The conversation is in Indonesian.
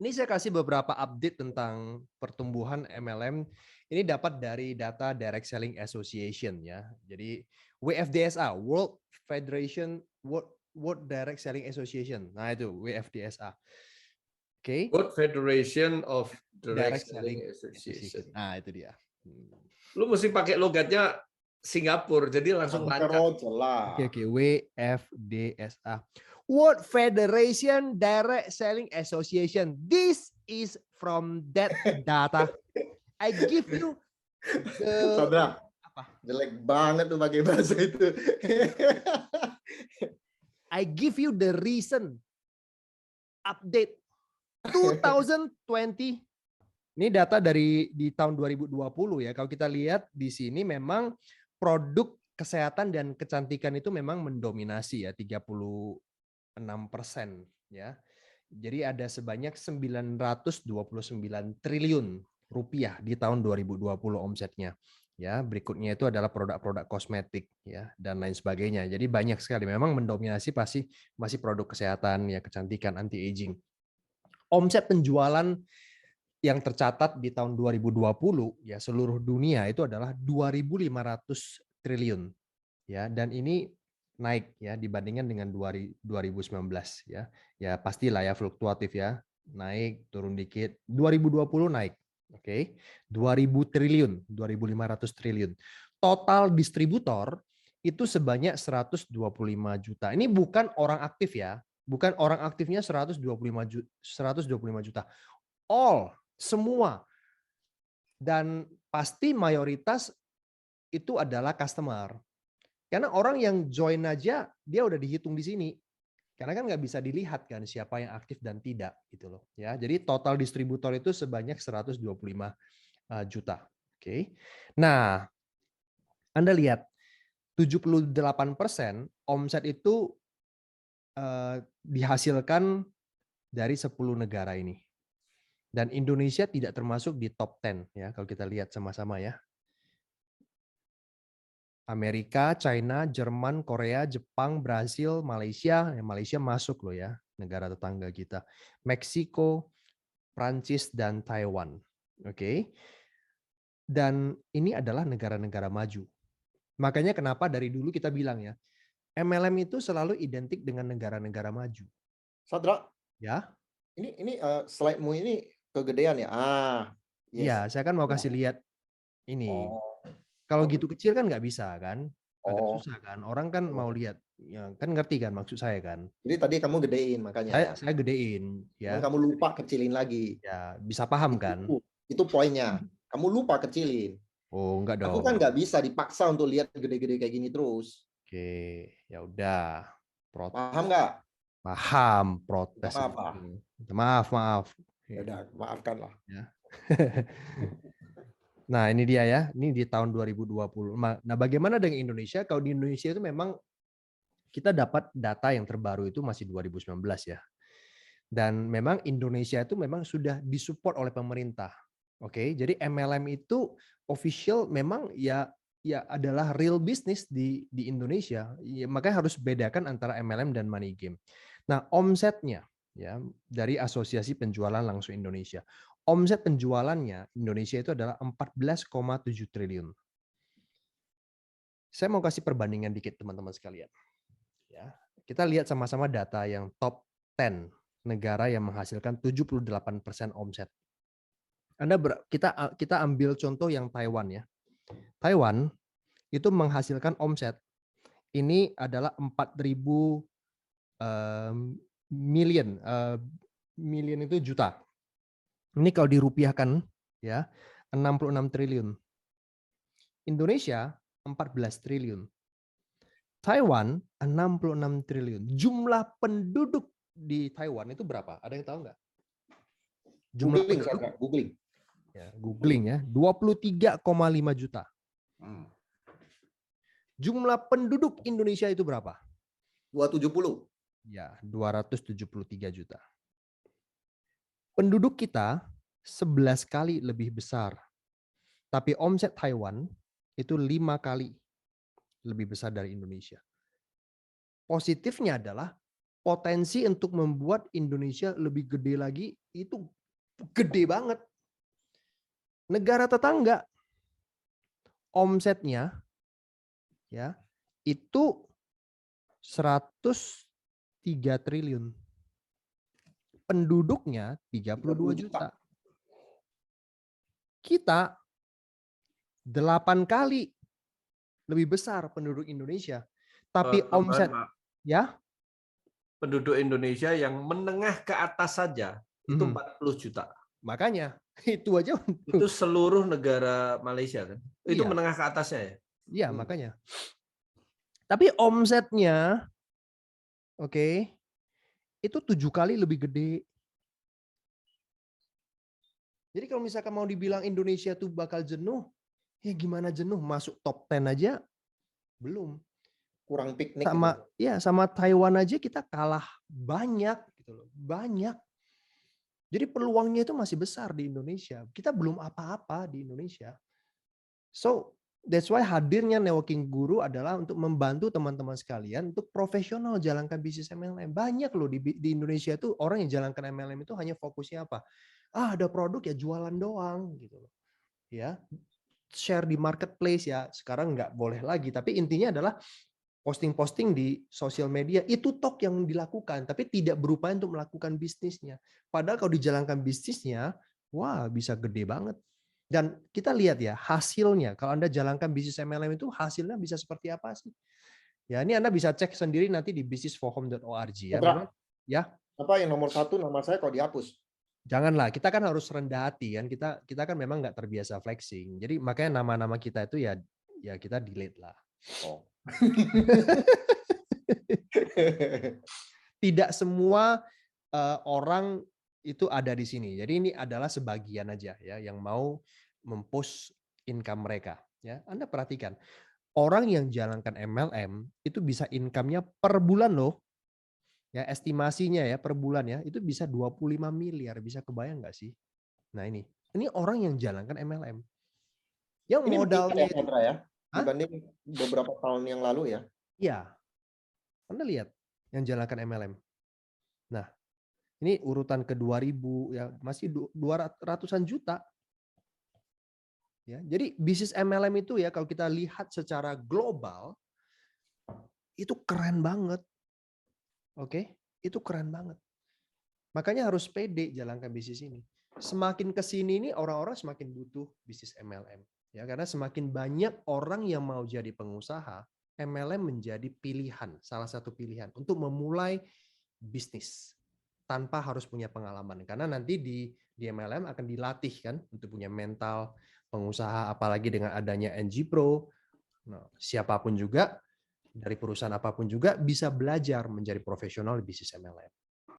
Ini saya kasih beberapa update tentang pertumbuhan MLM. Ini dapat dari data Direct Selling Association ya. Jadi WFDSA, World Direct Selling Association. Nah itu WFDSA. Oke, World Federation of Direct Direct Selling Selling Association. Association. Nah itu dia. Lu mesti pakai logatnya Singapura, jadi langsung Pakai lancar. roja lah. Oke, WFDSA. World Federation Direct Selling Association. This is from that data. I give you the Sandra, apa? jelek banget tuh pakai bahasa itu. I give you the recent update 2020. Ini data dari di tahun 2020 ya. Kalau kita lihat di sini memang produk kesehatan dan kecantikan itu memang mendominasi ya 36% ya. Jadi ada sebanyak 929 triliun rupiah di tahun 2020 omsetnya. Ya, berikutnya itu adalah produk-produk kosmetik ya dan lain sebagainya. Jadi banyak sekali memang mendominasi pasti masih produk kesehatan ya, kecantikan, anti aging. Omset penjualan yang tercatat di tahun 2020 ya seluruh dunia itu adalah 2.500 triliun ya, dan ini naik ya dibandingkan dengan 2019 ya. Ya pastilah ya fluktuatif ya, naik turun dikit. 2020 naik. Oke. 2.000 triliun, 2.500 triliun. Total distributor itu sebanyak 125 juta. Ini bukan orang aktif ya. Bukan orang aktifnya 125 juta. All, semua. Dan pasti mayoritas itu adalah customer. Karena orang yang join aja dia udah dihitung di sini. Karena kan nggak bisa dilihat kan siapa yang aktif dan tidak gitu loh ya. Jadi total distributor itu sebanyak 125 juta. Oke. Nah, Anda lihat 78% omset itu dihasilkan dari 10 negara ini. Dan Indonesia tidak termasuk di top 10 ya kalau kita lihat sama-sama ya. Amerika, China, Jerman, Korea, Jepang, Brasil, Malaysia, Malaysia masuk loh ya, negara tetangga kita. Meksiko, Prancis, dan Taiwan. Oke. Dan ini adalah negara-negara maju. Makanya kenapa dari dulu kita bilang ya, MLM itu selalu identik dengan negara-negara maju. Sandra, Ya. ini slide-mu ini kegedean ya. Iya, Yes. saya kan mau kasih lihat ini. Oh. Kalau gitu kecil kan nggak bisa kan? Agak Oh. susah kan? Orang kan mau lihat, ya, kan ngerti kan maksud saya kan? Jadi tadi kamu gedein makanya. Saya gedein, Cuman ya. kamu lupa kecilin lagi. Ya bisa paham kan? Itu poinnya. Kamu lupa kecilin. Oh enggak Aku kan dong. nggak bisa dipaksa untuk lihat gede-gede kayak gini terus. Oke, ya udah. Paham nggak? Paham protes. Apa? Maaf. Ya udah, maafkan lah. Ya. Nah ini dia ya, ini di tahun 2020. Nah bagaimana dengan Indonesia? Kalau di Indonesia itu memang kita dapat data yang terbaru itu masih 2019 ya. Dan memang Indonesia itu memang sudah disupport oleh pemerintah. Oke, jadi MLM itu official memang ya adalah real business di Indonesia. Ya, makanya harus bedakan antara MLM dan money game. Nah, omsetnya ya dari Asosiasi Penjualan Langsung Indonesia. Omset penjualannya Indonesia itu adalah 14,7 triliun. Saya mau kasih perbandingan dikit teman-teman sekalian. Ya, kita lihat sama-sama data yang top 10 negara yang menghasilkan 78% omset. Kita ambil contoh yang Taiwan ya. Taiwan itu menghasilkan omset ini adalah 4.000 million, million itu juta. Ini kalau dirupiahkan ya 66 triliun. Indonesia 14 triliun. Taiwan 66 triliun. Jumlah penduduk di Taiwan itu berapa? Ada yang tahu nggak? Jumlah Googling, penduduk? googling. Ya, googling ya, 23,5 juta. Jumlah penduduk Indonesia itu berapa? 270. Ya, 273 juta. Penduduk kita 11 kali lebih besar. Tapi omset Taiwan itu 5 kali lebih besar dari Indonesia. Positifnya adalah potensi untuk membuat Indonesia lebih gede lagi itu gede banget. Negara tetangga omsetnya ya itu 103 triliun. Penduduknya 32 juta. Kita 8 kali lebih besar penduduk Indonesia. Tapi omset ya penduduk Indonesia yang menengah ke atas saja itu 40 juta. Makanya itu aja itu seluruh negara Malaysia kan. Itu iya. Menengah ke atasnya ya. Iya, makanya. Tapi omsetnya oke, itu 7 kali lebih gede. Jadi kalau misalkan mau dibilang Indonesia tuh bakal jenuh, ya gimana jenuh? Masuk top 10 aja belum. Kurang piknik Sama gitu. ya sama Taiwan aja kita kalah banyak gitu loh. Banyak. Jadi peluangnya itu masih besar di Indonesia. Kita belum apa-apa di Indonesia. So, that's why hadirnya Networking Guru adalah untuk membantu teman-teman sekalian untuk profesional jalankan bisnis MLM. Banyak loh di Indonesia itu orang yang jalankan MLM itu hanya fokusnya apa? Ada produk ya jualan doang gitu loh. Ya, share di marketplace ya. Sekarang nggak boleh lagi, tapi intinya adalah posting-posting di sosial media itu tok yang dilakukan, tapi tidak berupaya untuk melakukan bisnisnya. Padahal kalau dijalankan bisnisnya, wah bisa gede banget. Dan kita lihat ya hasilnya. Kalau Anda jalankan bisnis MLM itu hasilnya bisa seperti apa sih? Ya ini Anda bisa cek sendiri nanti di businessforhome.org ya. Memang ya. Apa yang nomor 1 nama saya kalau dihapus? Janganlah, kita kan harus rendah hati kan. Kita kan memang nggak terbiasa flexing. Jadi makanya nama-nama kita itu ya kita delete lah. Oh. Tidak semua orang itu ada di sini. Jadi ini adalah sebagian aja ya yang mau mempush income mereka. Ya, Anda perhatikan orang yang jalankan MLM itu bisa income-nya per bulan loh. Ya estimasinya ya per bulan ya itu bisa 25 miliar. Bisa kebayang nggak sih? Nah ini orang yang jalankan MLM. Yang ini modalnya itu ya dibanding beberapa tahun yang lalu ya. Iya. Anda lihat yang jalankan MLM. Nah, ini urutan ke 2000 ya masih 200-an juta. Ya, jadi bisnis MLM itu ya kalau kita lihat secara global itu keren banget. Oke, itu keren banget. Makanya harus pede jalankan bisnis ini. Semakin ke sini ini orang-orang semakin butuh bisnis MLM. Ya, karena semakin banyak orang yang mau jadi pengusaha, MLM menjadi pilihan, salah satu pilihan untuk memulai bisnis tanpa harus punya pengalaman. Karena nanti di MLM akan dilatih kan untuk punya mental pengusaha, apalagi dengan adanya NG Pro. Nah, siapapun juga dari perusahaan apapun juga bisa belajar menjadi profesional di bisnis MLM.